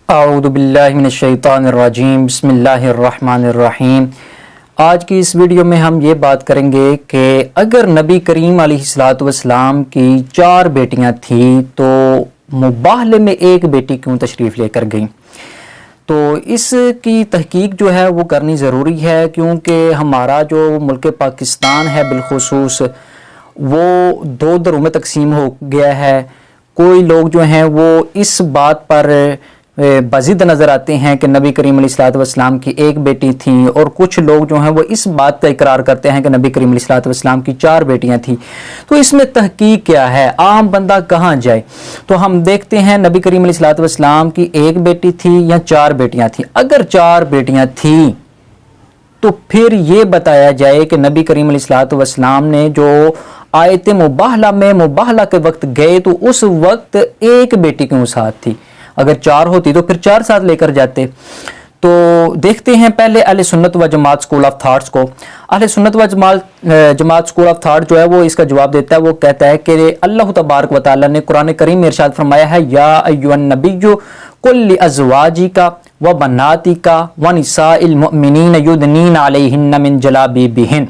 اعوذ باللہ من الشیطان الرجیم بسم اللہ الرحمن الرحیم۔ آج کی اس ویڈیو میں ہم یہ بات کریں گے کہ اگر نبی کریم علیہ السلام کی 4 بیٹیاں تھیں تو مباہلے میں ایک بیٹی کیوں تشریف لے کر گئیں؟ تو اس کی تحقیق جو ہے وہ کرنی ضروری ہے، کیونکہ ہمارا جو ملک پاکستان ہے بالخصوص وہ 2 دھروں میں تقسیم ہو گیا ہے۔ کوئی لوگ جو ہیں وہ اس بات پر بضد نظر آتے ہیں کہ نبی کریم علیہ السلام کی ایک بیٹی تھیں، اور کچھ لوگ جو ہیں وہ اس بات کا اقرار کرتے ہیں کہ نبی کریم علیہ السلام کی 4 بیٹیاں تھیں۔ تو اس میں تحقیق کیا ہے؟ عام بندہ کہاں جائے؟ تو ہم دیکھتے ہیں نبی کریم علیہ السلام کی ایک بیٹی تھی یا 4 بیٹیاں تھیں۔ اگر 4 بیٹیاں تھیں تو پھر یہ بتایا جائے کہ نبی کریم علیہ السلام نے جو آیت مباہلہ میں مباہلہ کے وقت گئے تو اس وقت ایک بیٹی کیوں ساتھ تھی؟ اگر 4 ہوتی تو پھر 4 ساتھ لے کر جاتے۔ تو دیکھتے ہیں پہلے اہل سنت و جماعت سکول آف تھاٹس کو۔ اہل سنت و جماعت سکول آف تھاٹ جو ہے وہ اس کا جواب دیتا ہے، وہ کہتا ہے کہ اللہ تبارک و تعالیٰ نے قرآن کریم میں ارشاد فرمایا ہے، یا ایھا النبی قل لازواجک و بناتک و نساء المؤمنین یدنین علیہن من جلابیبہن۔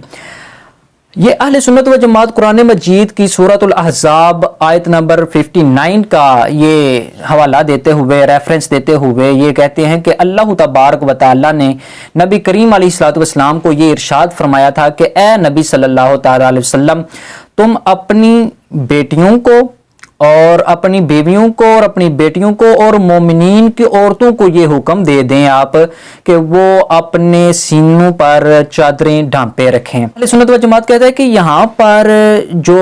یہ اہل سنت و جماعت قرآن مجید کی سورۃ الاحزاب آیت نمبر 59 کا یہ حوالہ دیتے ہوئے، ریفرنس دیتے ہوئے یہ کہتے ہیں کہ اللہ تبارک و تعالیٰ نے نبی کریم علیہ السلام کو یہ ارشاد فرمایا تھا کہ اے نبی صلی اللہ تعالیٰ علیہ وسلم، تم اپنی بیٹیوں کو اور اپنی بیویوں کو اور اپنی بیٹیوں کو اور مومنین کی عورتوں کو یہ حکم دے دیں آپ کہ وہ اپنے سینوں پر چادریں ڈھانپے رکھیں۔ اہل سنت و جماعت کہتا ہے کہ یہاں پر جو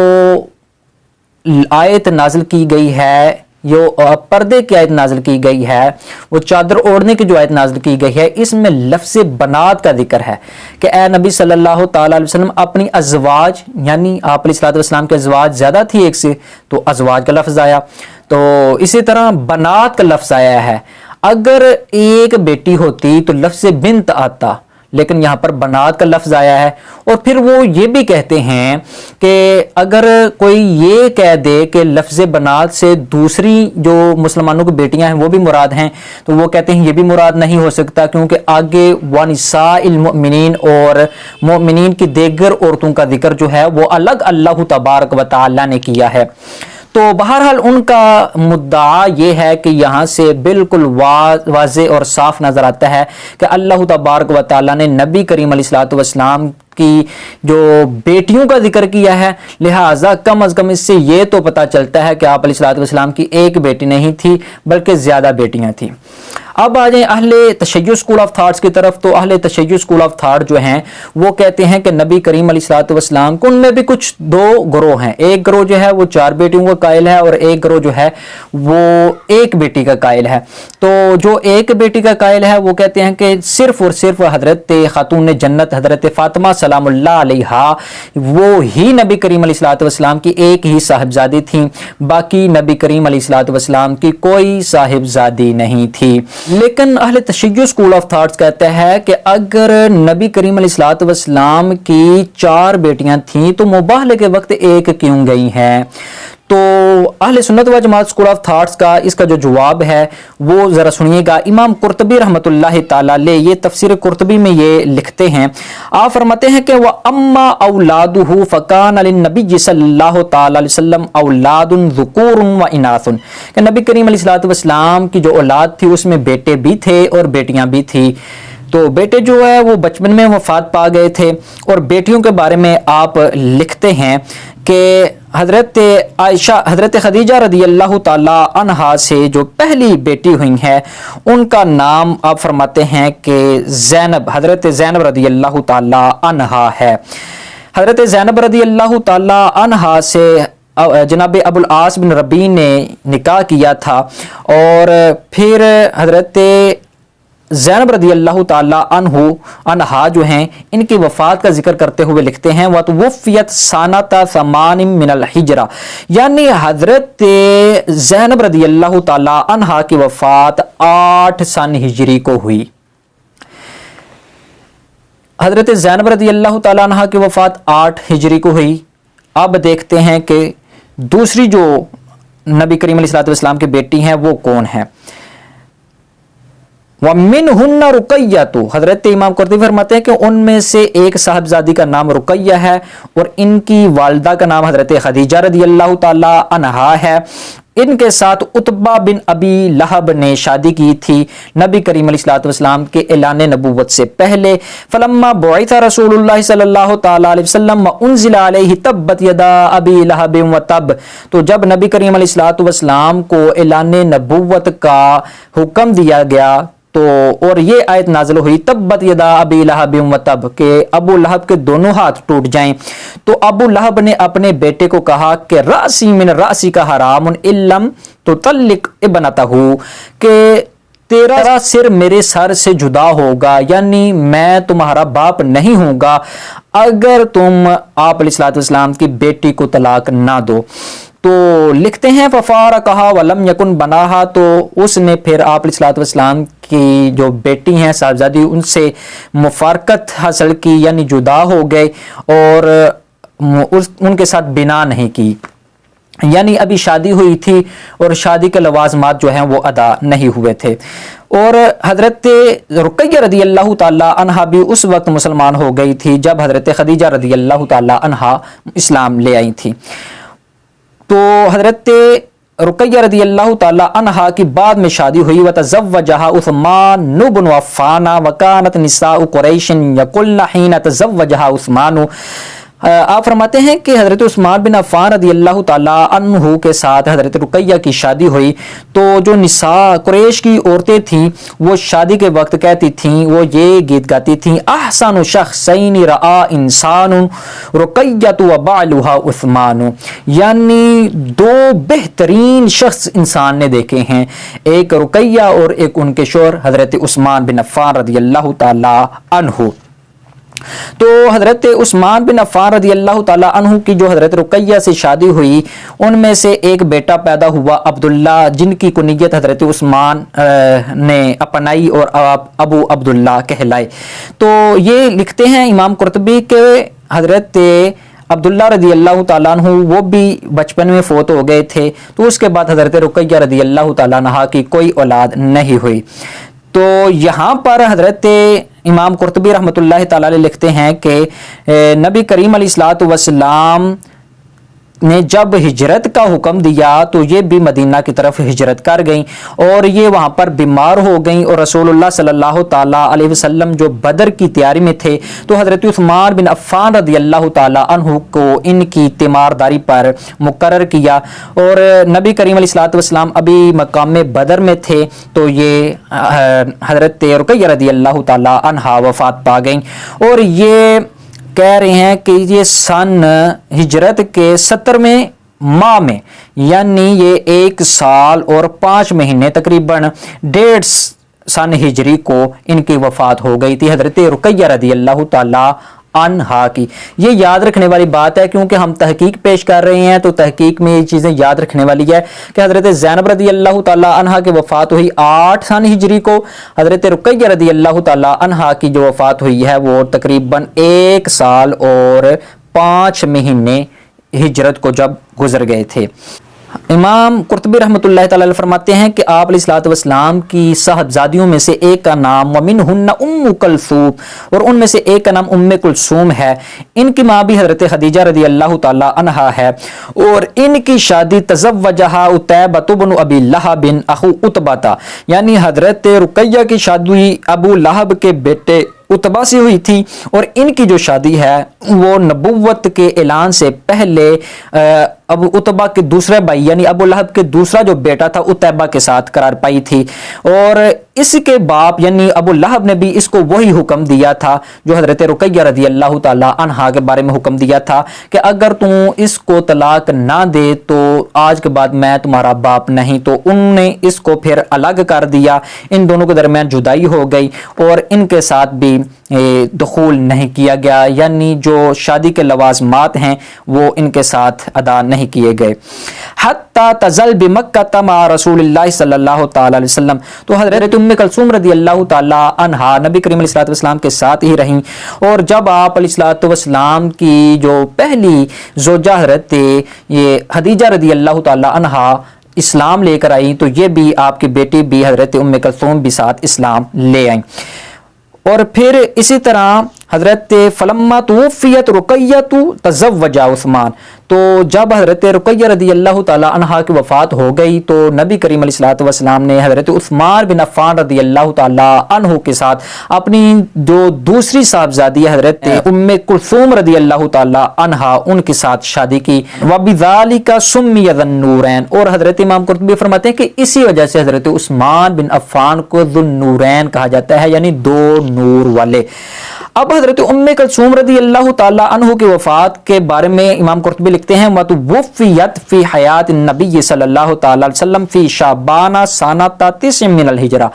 آیت نازل کی گئی ہے، جو پردے کی آیت نازل کی گئی ہے، وہ چادر اوڑھنے کی جو آیت نازل کی گئی ہے، اس میں لفظ بنات کا ذکر ہے کہ اے نبی صلی اللہ تعالیٰ علیہ وسلم اپنی ازواج، یعنی آپ علیہ السلام کے ازواج زیادہ تھی ایک سے، تو ازواج کا لفظ آیا۔ تو اسی طرح بنات کا لفظ آیا ہے۔ اگر ایک بیٹی ہوتی تو لفظ بنت آتا، لیکن یہاں پر بنات کا لفظ آیا ہے۔ اور پھر وہ یہ بھی کہتے ہیں کہ اگر کوئی یہ کہہ دے کہ لفظ بنات سے دوسری جو مسلمانوں کی بیٹیاں ہیں وہ بھی مراد ہیں، تو وہ کہتے ہیں یہ بھی مراد نہیں ہو سکتا، کیونکہ آگے وَنِسَاءِ الْمُؤْمِنِينَ اور مومنین کی دیگر عورتوں کا ذکر جو ہے وہ الگ اللہ تبارک و تعالیٰ نے کیا ہے۔ تو بہرحال ان کا مدعا یہ ہے کہ یہاں سے بالکل واضح اور صاف نظر آتا ہے کہ اللہ تبارک و تعالیٰ نے نبی کریم علیہ السلام کی جو بیٹیوں کا ذکر کیا ہے، لہٰذا کم از کم اس سے یہ تو پتہ چلتا ہے کہ آپ علیہ السلام کی ایک بیٹی نہیں تھی بلکہ زیادہ بیٹیاں تھیں۔ اب آ جائیں اہل تشیع سکول آف تھاٹس کی طرف۔ تو اہل تشیع سکول آف تھاٹ جو ہیں وہ کہتے ہیں کہ نبی کریم علیہ السلام کو ان میں بھی کچھ 2 گروہ ہیں۔ ایک گروہ جو ہے وہ 4 بیٹیوں کا قائل ہے، اور ایک گروہ جو ہے وہ ایک بیٹی کا قائل ہے۔ تو جو ایک بیٹی کا قائل ہے وہ کہتے ہیں کہ صرف اور صرف حضرت خاتون جنت حضرت فاطمہ سلام اللہ علیہا وہ ہی نبی کریم علیہ السلام کی ایک ہی صاحبزادی تھیں، باقی نبی کریم علیہ السلام کی کوئی صاحبزادی نہیں تھی۔ لیکن اہل تشیع سکول آف تھاٹس کہتا ہے کہ اگر نبی کریم علیہ السلام کی 4 بیٹیاں تھیں تو مباہلے کے وقت ایک کیوں گئی ہیں؟ تو اہل سنت و جماعت سکول آف تھاٹس کا اس کا جو جواب ہے وہ ذرا سنیے گا۔ امام قرطبی رحمۃ اللہ تعالیٰ علیہ یہ تفسیر قرطبی میں یہ لکھتے ہیں، آپ فرماتے ہیں کہ وَأَمَّا أَوْلَادُهُ فَكَانَ لِلنَّبِيِّ صلی اللہ تعالیٰ علیہ وسلم أَوْلَادٌ ذُكُورٌ وَإِنَاثٌ، کہ نبی کریم علیہ السلام کی جو اولاد تھی اس میں بیٹے بھی تھے اور بیٹیاں بھی تھی۔ تو بیٹے جو ہے وہ بچپن میں وفات پا گئے تھے، اور بیٹیوں کے بارے میں آپ لکھتے ہیں کہ حضرت عائشہ، حضرت خدیجہ رضی اللہ تعالی عنہا سے جو پہلی بیٹی ہوئی ہے ان کا نام آپ فرماتے ہیں کہ زینب، حضرت زینب رضی اللہ تعالی عنہا ہے۔ حضرت زینب رضی اللہ تعالی عنہا سے جناب ابو العاص بن ربیع نے نکاح کیا تھا، اور پھر حضرت زینب رضی اللہ تعالیٰ عنہا جو ہیں ان کی وفات کا ذکر کرتے ہوئے لکھتے ہیں وَتُوفِّيَتْ سَنَةَ 8 مِنَ الْحِجْرَةِ، یعنی حضرت زینب رضی اللہ تعالیٰ عنہا کی وفات 8 سن ہجری کو ہوئی۔ حضرت زینب رضی اللہ تعالیٰ عنہا کی وفات 8 ہجری کو ہوئی۔ اب دیکھتے ہیں کہ دوسری جو نبی کریم علیہ السلام کی بیٹی ہیں وہ کون ہیں۔ वमिनहुन्ना रुकैया, तो हजरत इमाम कुर्तुबी फरमाते हैं कि उनमें से एक साहबजादी का नाम रुकैया है और इनकी वालिदा का नाम हजरत खदीजा रदी अल्लाह ताला अन्हा है। इनके साथ उतबा बिन अबी लहब ने शादी की थी नबी करीम अलैहिस्सलातु वस्सलाम के ऐलान नबूवत से पहले। फलम्मा बुइसा रसूलुल्लाह सल्लल्लाहु ताला अलैहि वसल्लम व उनज़िला अलैहि तब्बत यदा अबी लहब व तब, तो जब नबी करीम अलैहिस्सलातु वस्सलाम को ऐलान नबूवत का हुक्म दिया गया तो और ये आयत नाज़िल हुई तब्बत यदा अबी लहब व तब, के अबू लहब के दोनों हाथ टूट जाएं। तो अबू लहब ने अपने बेटे को कहा कि रासी मिन रासी का हराम इल्लम तो तल्लिक इब्नतहू, के तेरा सिर मेरे सर से जुदा होगा, यानी मैं तुम्हारा बाप नहीं होगा अगर तुम आप अलैहिस्सलातु वस्सलाम की बेटी को तलाक ना दो। तो लिखते हैं फफारा कहा वलम यकुन बनाहा, तो उसने फिर आप अलैहिस्सलातु वस्सलाम की जो बेटी हैं साहबजादी उनसे मुफारकत हासिल की, यानी जुदा हो गए और उनके साथ बिना नहीं की, यानी अभी शादी हुई थी और शादी के लवाजमात जो हैं वो अदा नहीं हुए थे। और हजरत रुकैया रदी अल्लाह ताला अन्हा भी उस वक्त मुसलमान हो गई थी जब हजरत खदीजा रदी अल्लाह ताला अन्हा इस्लाम ले आई थी। तो हजरत रुकैया रदी अल्लाह ताला अन्हा की बाद में शादी हुई। व तज़व्वजहा उस्मान इब्न अफ़्फ़ान व कानत निसाउ कुरैश यकुल्न हिना तज़व्वजहा उस्मान। आप फरमाते हैं कि हजरत उस्मान बिन अफ़्फ़ान रदी अल्लाह ताला अन्हु के साथ हजरत रुकैया की शादी हुई तो जो निसा कुरैश की औरतें थीं वो शादी के वक्त कहती थीं, वो ये गीत गाती थीं, अहसनु शख्सैन रआ इंसानु रुकैयतु व बालुहा उस्मानु, यानी दो बेहतरीन शख्स इंसान ने देखे हैं, एक रुकैया और एक उनके शोहर हजरत उस्मान बिन अफ़्फ़ान रदी अल्लाह ताला अन्हु। तो हजरत उस्मान बिन अफ़्फ़ान रदी अल्लाह ताला अन्हु की जो हजरत रुकैया से शादी हुई उनमें से एक बेटा पैदा हुआ अब्दुल्ला, जिनकी कुनियत हजरत उस्मान ने अपनाई और अबू अब्दुल्ला कहलाए। तो ये लिखते हैं इमाम कुर्तुबी के हजरत अब्दुल्ला रदी अल्लाह ताला अन्हु वो भी बचपन में फोत हो गए थे, तो उसके बाद हजरत रुकैया रदी अल्लाह ताला अन्हा की कोई औलाद नहीं हुई। तो यहाँ पर हजरत इमाम कुर्तुबी रहमतुल्लाह ताला अलैह लिखते हैं कि नबी करीम अलैहिस्सलातु वस्सलाम ने जब हिजरत का हुक्म दिया तो ये भी मदीना की तरफ हिजरत कर गईं और ये वहाँ पर बीमार हो गईं और रसूलुल्लाह सल्लल्लाहु ताला अलैहि वसल्लम जो बदर की तैयारी में थे तो हज़रत उस्मान बिन अफ़्फ़ान रज़ी अल्लाह ताला अन्हु को इनकी तीमारदारी पर मुकर्रर किया और नबी करीम अलैहिस्सलातु वस्सलाम अभी मकाम बदर में थे तो ये हज़रत रुकैया रज़ी अल्लाह ताला अन्हा वफ़ात पा गईं। और ये कह रहे हैं कि ये सन हिजरत के 70वें माह में यानी ये 1 साल और 5 महीने तकरीबन 1.5 सन हिजरी को इनकी वफात हो गई थी हजरत रुकैया रज़ी अल्लाह ताला अन्हा की। ये याद रखने वाली बात है क्योंकि हम तहकीक पेश कर रहे हैं तो तहकीक में ये चीज़ें याद रखने वाली है कि हज़रत ज़ैनब रज़ी अल्लाह ताला अन्हा की वफ़ात हुई 8 सन हिजरी को, हज़रत रुकैया रज़ी अल्लाह ताला अन्हा की जो वफ़ात हुई है वो तकरीबन 1 साल और 5 महीने हिजरत को जब गुजर गए थे। इमाम कुर्तुबी रहमतुल्लाह ताला अलैह फरमाते हैं कि आप अलैहिस्सलातु वस्सलाम की साहबजादियों में से एक का नाम वमिनहुन्ना उम्मु कुलसूम और उनमें से एक का नाम उम्मे कुलसूम है। इनकी माँ भी हजरत खदीजा रज़ी अल्लाह ताला अन्हा है और इनकी शादी तज़व्वजहा उतैबा बिन अबी लहब बिन अखू उतबा, यानी हजरत रुकैया की शादी अबू लहब के बेटे उतबा से हुई थी और इनकी जो शादी है वो नबुव्वत के ऐलान से पहले अब उतबा के दूसरे भाई यानी अबू लहब के दूसरा जो बेटा था उतैबा के साथ करार पाई थी और इसके बाप यानी अबू लहब ने भी इसको वही हुक्म दिया था जो हजरत रुकैया रज़ी अल्लाह ताला अन्हा के बारे में हुक्म दिया था कि अगर तू इसको तलाक ना दे तो आज के बाद मैं तुम्हारा बाप नहीं। तो उनने इसको फिर अलग कर दिया, इन दोनों के दरमियान जुदाई हो गई और इनके साथ भी दुखूल नहीं किया गया, यानी जो शादी के लवाजमात हैं वो इनके साथ अदा नहीं किए गए। हत्ता तज़ल बिमक्का तमा रसूलुल्लाह सल्लल्लाहु ताला अलैहि वसल्लम, तो हज़रत उम्मे कुलसूम रज़ी अल्लाह ताला अन्हा नबी करीम अलैहिस्सलातु वस्सलाम के साथ ही रहीं और जब आप अलैहिस्सलातु वस्सलाम की जो पहली ज़ौजा हज़रत ये खदीजा रज़ी अल्लाह ताला अन्हा اسلام لے کر آئی تو یہ بھی آپ کی بیٹی بھی حضرت ام کلثوم بھی ساتھ اسلام لے آئیں۔ اور پھر اسی طرح حضرت فلما توفیت رقیہ تزوج عثمان، تو جب حضرت رقیہ رضی اللہ تعالی عنہا کی وفات ہو گئی تو نبی کریم علیہ الصلوۃ والسلام نے حضرت عثمان بن عفان رضی اللہ تعالی عنہ کے ساتھ اپنی جو دوسری صاحبزادی حضرت ام کلثوم رضی اللہ تعالی عنہا ان کے ساتھ شادی کی۔ وبذالک سمی ذو النورین، اور حضرت امام قرطبی فرماتے ہیں کہ اسی وجہ سے حضرت عثمان بن عفان کو ذو النورین کہا جاتا ہے، یعنی دو نور والے۔ اب حضرت ام کلثوم رضی اللہ تعالی عنہ کی وفات کے بارے میں امام قرطبی لکھتے ہیں وَتُوفِّيَتْ فِي حیات النبی صلی اللہ تعالی علیہ وسلم فی شعبان سنۃ 9 من الہجرہ،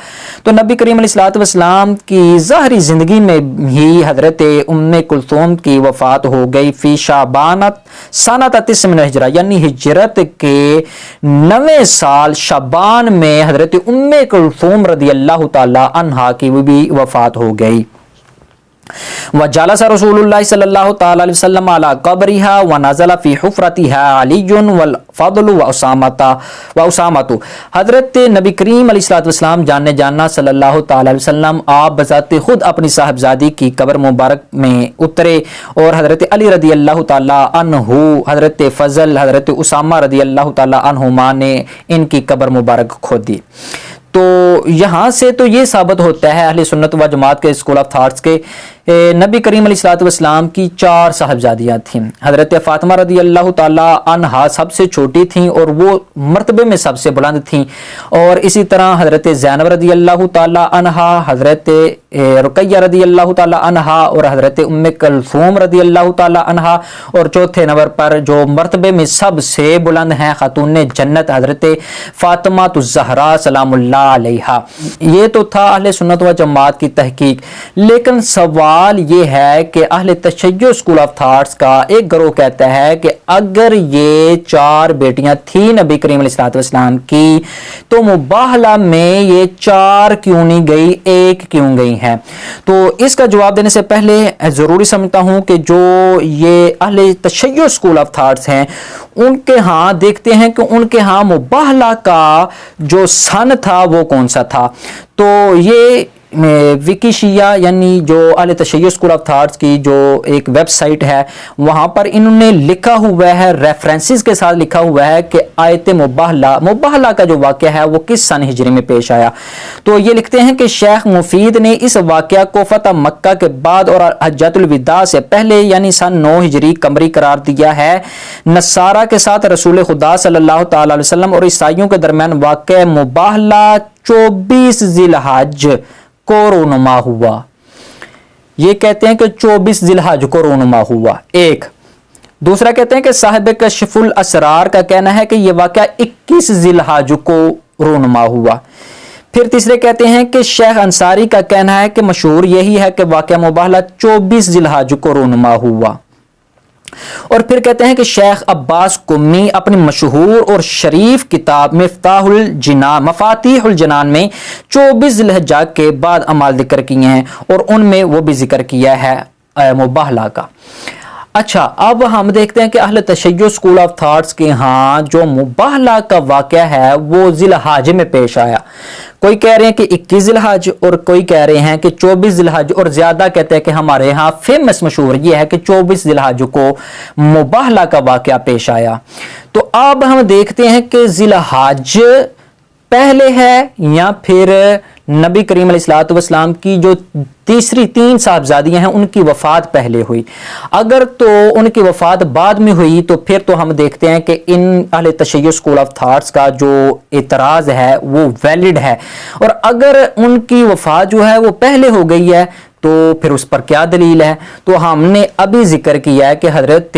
تو نبی کریم علیہ الصلوۃ والسلام کی ظاہری زندگی میں ہی حضرت ام کلثوم کی وفات ہو گئی فی شعبان سنۃ 9 من الہجرہ، یعنی ہجرت کے 9 سال شعبان میں حضرت ام کلثوم رضی اللہ تعالی عنہا کی بھی وفات ہو گئی۔ وجلس رسول اللہ صلی اللہ تعالی علیہ وسلم علی قبرها ونزل فی حفرتها علی والفضل واسامۃ، حضرت نبی کریم علیہ الصلوۃ والسلام جاننے جاننا صلی اللہ تعالی علیہ وسلم آپ بذات خود اپنی صاحبزادی کی قبر مبارک میں اترے اور حضرت علی رضی اللہ تعالی عنہ، حضرت فضل، حضرت اسامہ رضی اللہ تعالی عنہما نے ان کی قبر مبارک کھودی۔ تو یہاں سے تو یہ ثابت ہوتا ہے اہل سنت و جماعت کے اسکول آف تھاٹس کے نبی کریم علیہ الصلوۃ والسلام کی 4 صاحبزادیاں تھیں۔ حضرت فاطمہ رضی اللہ تعالی عنہا سب سے چھوٹی تھیں اور وہ مرتبے میں سب سے بلند تھیں، اور اسی طرح حضرت زینب رضی اللہ تعالی عنہا، حضرت رقیہ رضی اللہ تعالی عنہا اور حضرت ام کلثوم رضی اللہ تعالی عنہا، اور چوتھے نمبر پر جو مرتبے میں سب سے بلند ہیں خاتون جنت حضرت فاطمہ الزہرا سلام اللہ علیہا۔ یہ تو تھا اہل سنت و جماعت کی تحقیق، لیکن سوال یہ ہے کہ اہل تشیع اسکول آف تھاٹس کا ایک گروہ کہتا ہے کہ اگر یہ 4 بیٹیاں تھیں نبی کریم علیہ الصلوۃ والسلام کی تو مباہلہ میں یہ 4 کیوں نہیں گئی، 1 کیوں گئی ہیں؟ تو اس کا جواب دینے سے پہلے ضروری سمجھتا ہوں کہ جو یہ اہل تشیع اسکول آف تھاٹس ہیں ان کے ہاں دیکھتے ہیں کہ ان کے ہاں مباہلہ کا جو سن تھا وہ کون سا تھا۔ تو یہ وکی شیعہ یعنی جو اہل تشیع اسکول آف تھاٹس کی جو ایک ویب سائٹ ہے وہاں پر انہوں نے لکھا ہوا ہے، ریفرنسز کے ساتھ لکھا ہوا ہے کہ آیت مباہلہ کا جو واقعہ ہے وہ کس سن ہجری میں پیش آیا۔ تو یہ لکھتے ہیں کہ شیخ مفید نے اس واقعہ کو فتح مکہ کے بعد اور حجۃ الوداع سے پہلے یعنی سن 9 ہجری قمری قرار دیا ہے۔ نصارہ کے ساتھ رسول خدا صلی اللہ تعالی علیہ وسلم اور عیسائیوں کے درمیان واقع مباہلہ 24 ذی الحج کو رونما ہوا۔ یہ کہتے ہیں کہ 24 ذی الحج کو رونما ہوا، ایک۔ دوسرا کہتے ہیں کہ صاحب کشف الاسرار کا کہنا ہے کہ یہ واقعہ 21 ذی الحج کو رونما ہوا۔ پھر تیسرے کہتے ہیں کہ شیخ انصاری کا کہنا ہے کہ مشہور یہی ہے کہ واقعہ مباہلہ 24 ذی الحج کو رونما ہوا۔ اور پھر کہتے ہیں کہ شیخ عباس قمی اپنی مشہور اور شریف کتاب مفاتیح الجنان میں 24 ذی الحجہ کے بعد اعمال ذکر کیے ہیں اور ان میں وہ بھی ذکر کیا ہے مباہلہ کا۔ اچھا، اب ہم دیکھتے ہیں کہ اہل تشیع اسکول آف تھاٹس کے ہاں جو مباہلہ کا واقعہ ہے وہ ذی الحج میں پیش آیا۔ کوئی کہہ رہے ہیں کہ 21 ذی الحج اور کوئی کہہ رہے ہیں کہ 24 ذی الحج، اور زیادہ کہتے ہیں کہ ہمارے ہاں فیمس مشہور یہ ہے کہ 24 ذی الحج کو مباہلہ کا واقعہ پیش آیا۔ تو اب ہم دیکھتے ہیں کہ ذی الحج پہلے ہے یا پھر نبی کریم علیہ الصلوۃ والسلام کی جو تیسری 3 صاحبزادیاں ہیں ان کی وفات پہلے ہوئی۔ اگر تو ان کی وفات بعد میں ہوئی تو پھر تو ہم دیکھتے ہیں کہ ان اہل تشیع اسکول آف تھاٹس کا جو اعتراض ہے وہ ویلڈ ہے، اور اگر ان کی وفات جو ہے وہ پہلے ہو گئی ہے تو پھر اس پر کیا دلیل ہے؟ تو ہم نے ابھی ذکر کیا ہے کہ حضرت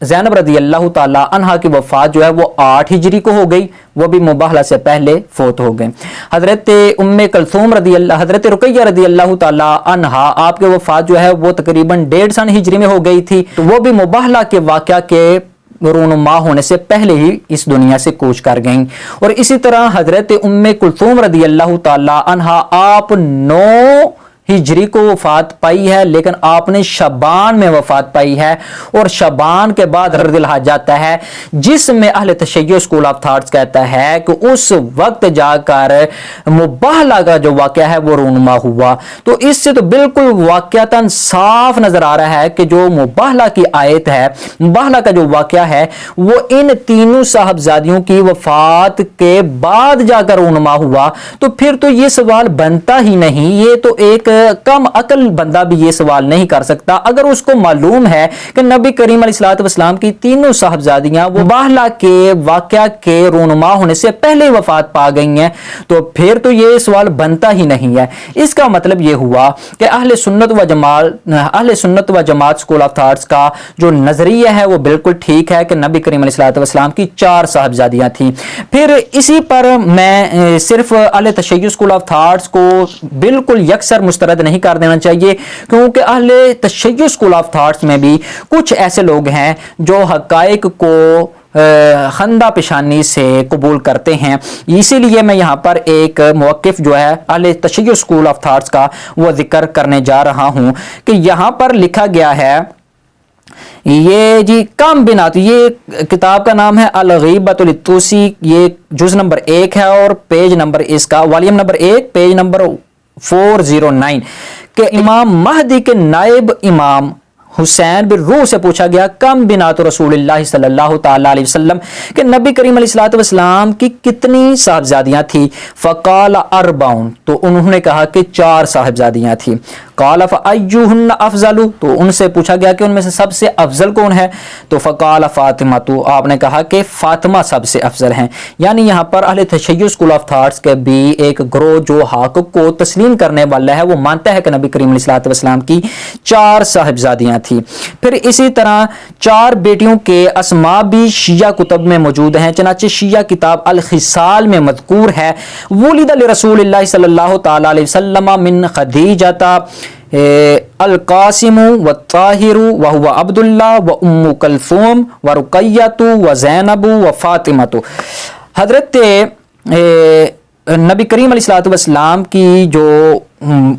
زینب رضی اللہ تعالی عنہا کی وفات جو ہے وہ 8 ہجری کو ہو گئی، وہ بھی مباہلہ سے پہلے فوت ہو گئے۔ حضرت ام کلثوم حضرت رقیہ رضی اللہ تعالی عنہا آپ کے وفات جو ہے وہ تقریباً 1.5 سن ہجری میں ہو گئی تھی، تو وہ بھی مباہلہ کے واقعہ کے رونما ہونے سے پہلے ہی اس دنیا سے کوچ کر گئیں۔ اور اسی طرح حضرت ام کلثوم رضی اللہ تعالی عنہا آپ 9 हिजरी को वफात पाई है, लेकिन आपने शबान में वफात पाई है, और शबान के बाद रद्दिल हाज जाता है, जिसमें अहले तशय्युअ स्कूल ऑफ थॉट्स कहता है कि उस वक्त जाकर मुबाहला का जो वाक़या है वो रूनुमा हुआ। तो इससे तो बिल्कुल वाक़यातन साफ नजर आ रहा है कि जो मुबाहला की आयत है, मुबाहला का जो वाक़या है वो इन तीनों साहबजादियों की वफात के बाद जाकर रूनुमा हुआ। तो फिर तो ये सवाल बनता ही नहीं, ये तो एक कम अकल बंदा भी ये सवाल नहीं कर सकता। अगर उसको मालूम है कि नबी करीम अलैहिस्सलाम की तीनों साहबजादियां मुबाहला के वाक़या के रूनुमा होने से पहले वफात पा गई हैं, तो फिर तो ये सवाल बनता ही नहीं है। इसका मतलब ये हुआ कि अहले सुन्नत व जमात स्कूल ऑफ थॉट्स का जो नजरिया है वो बिल्कुल ठीक है कि नबी करीम अलैहिस्सलाम की 4 साहबजादियां थी। फिर इसी पर मैं सिर्फ अहले तशय्युअ स्कूल ऑफ थॉट्स को बिल्कुल यकसर मुस्तरद नहीं कर देना चाहिए, क्योंकि अहले तशय्युअ स्कूल ऑफ थॉट्स में भी कुछ ऐसे लोग हैं जो हकायक को खंदा पेशानी से कबूल करते हैं। इसीलिए मैं यहाँ पर एक मौक़िफ़ जो है अहले तशय्युअ स्कूल ऑफ थॉट्स का वो जिक्र करने जा रहा हूँ कि यहाँ पर लिखा गया है, ये जी कम बिनात, ये किताब का नाम है अल-ग़ीबतुल तूसी, ये जुज़ नंबर 1 है और पेज नंबर इसका वॉल्यूम नंबर 1 पेज नंबर 409 के इमाम महदी के नायब इमाम हुसैन बिन रूह से पूछा गया कम बिनात रसूलुल्लाह सल्लल्लाहु तआला अलैहि वसल्लम के नबी करीम अलैहिस्सलातु वस्सलाम की कितनी साहबजादियां थी। फ़क़ाल अर्बाउन, तो उन्होंने कहा कि 4 साहबजादियां थी। क़ाल फ़अय्युहुन्ना अफ़ज़लु, तो उनसे पूछा गया कि उनमें से सबसे अफजल कौन है, तो फ़क़ाल फ़ातिमा, तो आपने कहा कि फ़ातिमा सबसे अफजल हैं। यानी यहाँ पर अहले तशय्युअ स्कूल ऑफ थॉट्स के भी एक ग्रोह जो हक़ को तस्लीम करने वाला है वो मानता है कि नबी करीम अलैहिस्सलातु वस्सलाम की 4 साहबजादियां थी। फिर इसी तरह 4 बेटियों के अस्मा भी शिया कुतब में मौजूद हैं। चनाचे शिया किताब अल खिसाल में मज़कूर है, वुलिद लिरसूलिल्लाह सल्लल्लाहु तआला अलैहि वसल्लम मिन खदीजता अल कासिम व ताहिरु व हुवा अब्दुल्लाह व उम्मु कलसूम व रुकैयतु व ज़ैनबु व फातिमतु। हजरत नबी करीम अलैहिस्सलातु वस्सलाम की जो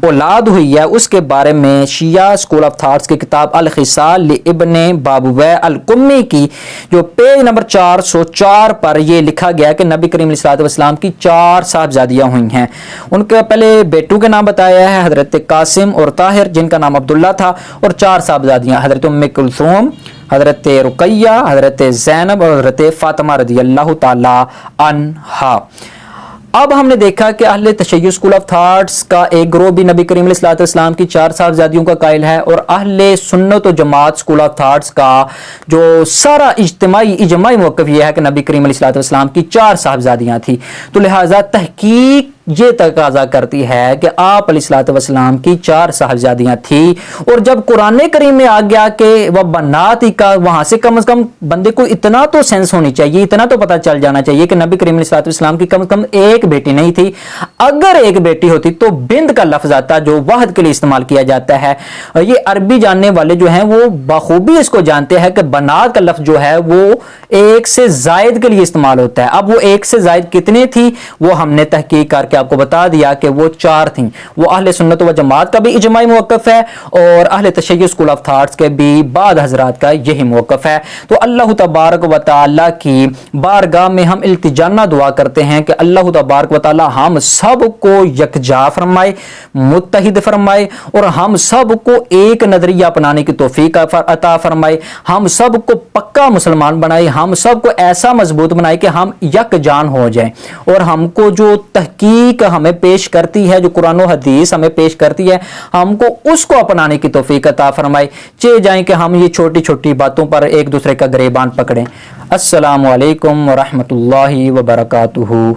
औलाद हुई है उसके बारे में शिया स्कूल ऑफ थॉट्स की किताब अल खिसाल इब्ने बाबुवै अल कुम्मी की जो पेज नंबर 404 पर यह लिखा गया कि नबी करीम अलैहिस्सलातु वस्सलाम की 4 साहबजादियां हुई हैं। उनके पहले बेटों के नाम बताया है, हजरत कासिम और ताहिर जिनका नाम अब्दुल्ला था, और 4 साहबजादियां हजरत उम्मे कुलसूम, हजरत रुकैया, हजरत ज़ैनब और हजरत फातिमा रज़ियल्लाहु ताला अन्हा। अब हमने देखा कि अहले तशय्युअ स्कूल ऑफ थॉट्स का एक ग्रोह भी नबी करीम अलैहिस्सलातु वस्सलाम की 4 साहबजादियों का कायल है, और अहले सुन्नत व जमात स्कूल ऑफ थॉट्स का जो सारा इजमाई मौक़िफ़ यह है कि नबी करीम अलैहिस्सलातु वस्सलाम की 4 साहबजादियां थी। तो लिहाजा तहकीक ये तकाजा करती है कि आप अलैहिस्सलातु वस्सलाम की 4 साहबजादियां थी, और जब कुरान करीम में आ गया कि वह बनाती का, वहां से कम बंदे को इतना तो सेंस होनी चाहिए, इतना तो पता चल जाना चाहिए कि नबी करीम अलैहिस्सलातु वस्सलाम की कम से कम एक बेटी नहीं थी। अगर एक बेटी होती तो बिंद का लफ्ज आता जो वाहद के लिए इस्तेमाल किया जाता है, और ये अरबी जानने वाले जो हैं वो बखूबी इसको जानते हैं कि बनात का लफ्ज जो है वो एक से जायद के लिए इस्तेमाल होता है। अब वो एक से जायद कितने थी वो हमने तहकीक करके आपको बता दिया कि वो 4 थी। वो अहले सुन्नत व जमात का भी इजमाई मौक़िफ़ है और अहले तशय्युअ स्कूल ऑफ थॉट्स के भी बाद हजरात का यही मौक़िफ़ है। तो अल्लाह तबारक व तआला की बारगाह में हम इल्तिजाना दुआ करते हैं कि अल्लाह तबारक व तआला हम सब को यकजा फरमाए, मुत्तहिद फरमाए, और हम सब को एक नजरिया अपनाने की तौफीक अता फरमाए, हम सब को पक्का मुसलमान बनाए, हम सब को ऐसा मजबूत बनाए कि हम यकजान हो जाए, और हमको जो तहकीक हमें पेश करती है, जो कुरान और हदीस हमें पेश करती है, हमको उसको अपनाने की तौफीक अता फरमाए। चे जाए कि हम ये छोटी छोटी बातों पर एक दूसरे का गिरेबान पकड़ें। अस्सलामु अलैकुम व रहमतुल्लाहि व बरकातुहू।